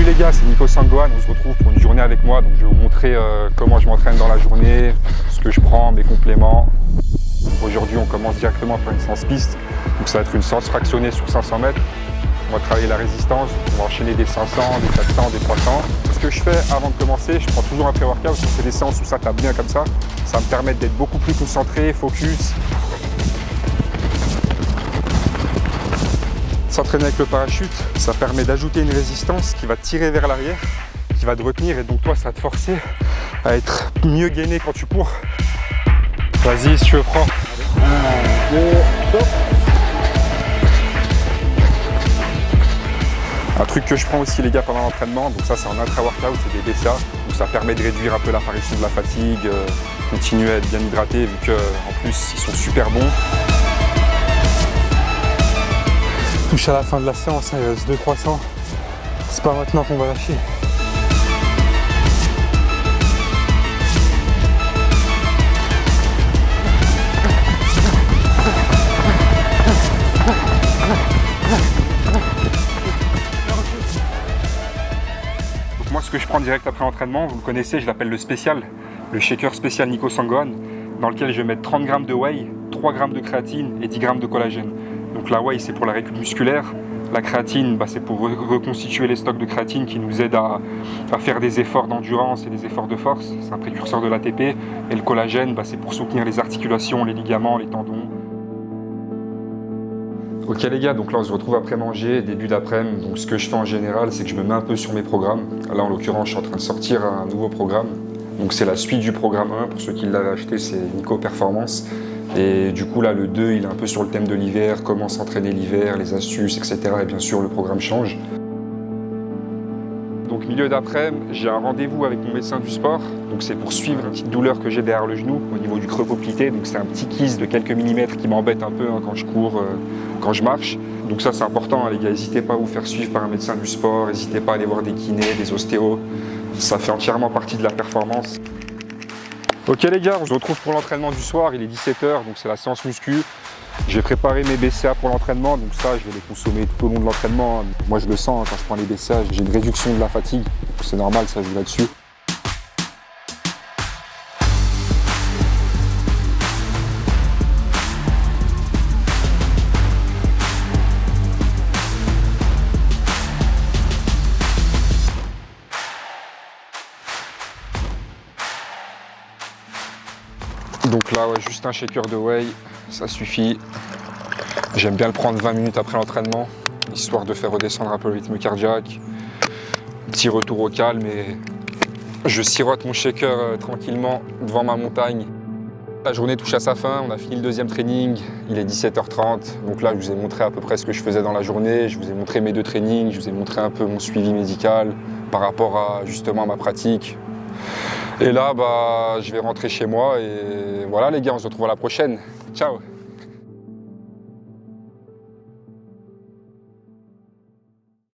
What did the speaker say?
les gars, c'est Nico Sangohan, on se retrouve pour une journée avec moi, donc je vais vous montrer comment je m'entraîne dans la journée, ce que je prends, mes compléments. Aujourd'hui on commence directement par une séance piste, donc ça va être une séance fractionnée sur 500 mètres. On va travailler la résistance, on va enchaîner des 500, des 400, des 300. Ce que je fais avant de commencer, je prends toujours un pré-workout, parce que c'est des séances où ça tape bien comme ça. Ça me permet d'être beaucoup plus concentré, focus. S'entraîner avec le parachute, ça permet d'ajouter une résistance qui va te tirer vers l'arrière, qui va te retenir et donc toi ça va te forcer à être mieux gainé quand tu cours. Vas-y, si tu veux, prends. 1, 2, top. Un truc que je prends aussi les gars pendant l'entraînement, donc ça c'est en intra-workout, c'est des BCA, donc ça permet de réduire un peu l'apparition de la fatigue, continuer à être bien hydraté vu qu'en plus ils sont super bons. Touche à la fin de la séance, il reste 200-300, c'est pas maintenant qu'on va lâcher. Donc moi ce que je prends direct après l'entraînement, vous le connaissez, je l'appelle le spécial, le shaker spécial Nico Sangohan, dans lequel je vais mettre 30 g de whey, 3 g de créatine et 10 g de collagène. Donc la whey c'est pour la récup musculaire, la créatine c'est pour reconstituer les stocks de créatine qui nous aident à faire des efforts d'endurance et des efforts de force, c'est un précurseur de l'ATP, et le collagène c'est pour soutenir les articulations, les ligaments, les tendons. Ok les gars, donc là on se retrouve après manger, début d'après-midi, donc ce que je fais en général c'est que je me mets un peu sur mes programmes. Là en l'occurrence je suis en train de sortir un nouveau programme, donc c'est la suite du programme 1, pour ceux qui l'avaient acheté c'est Nico Performance. Et du coup là le 2 il est un peu sur le thème de l'hiver, comment s'entraîner l'hiver, les astuces, etc. Et bien sûr le programme change. Donc milieu d'après-midi, j'ai un rendez-vous avec mon médecin du sport. Donc c'est pour suivre une petite douleur que j'ai derrière le genou au niveau du creux poplité. Donc c'est un petit kyste de quelques millimètres qui m'embête un peu quand je cours, quand je marche. Donc ça c'est important les gars, n'hésitez pas à vous faire suivre par un médecin du sport, n'hésitez pas à aller voir des kinés, des ostéos. Ça fait entièrement partie de la performance. Ok les gars, on se retrouve pour l'entraînement du soir, il est 17h, donc c'est la séance muscu. J'ai préparé mes BCA pour l'entraînement, donc ça je vais les consommer tout au long de l'entraînement. Moi je le sens quand je prends les BCA, j'ai une réduction de la fatigue, c'est normal, ça joue là-dessus. Donc là, ouais, juste un shaker de whey, ça suffit. J'aime bien le prendre 20 minutes après l'entraînement, histoire de faire redescendre un peu le rythme cardiaque. Petit retour au calme et je sirote mon shaker tranquillement devant ma montagne. La journée touche à sa fin, on a fini le deuxième training, il est 17h30. Donc là, je vous ai montré à peu près ce que je faisais dans la journée, je vous ai montré mes 2 trainings, je vous ai montré un peu mon suivi médical par rapport à justement ma pratique. Et là, je vais rentrer chez moi et voilà les gars, on se retrouve à la prochaine. Ciao!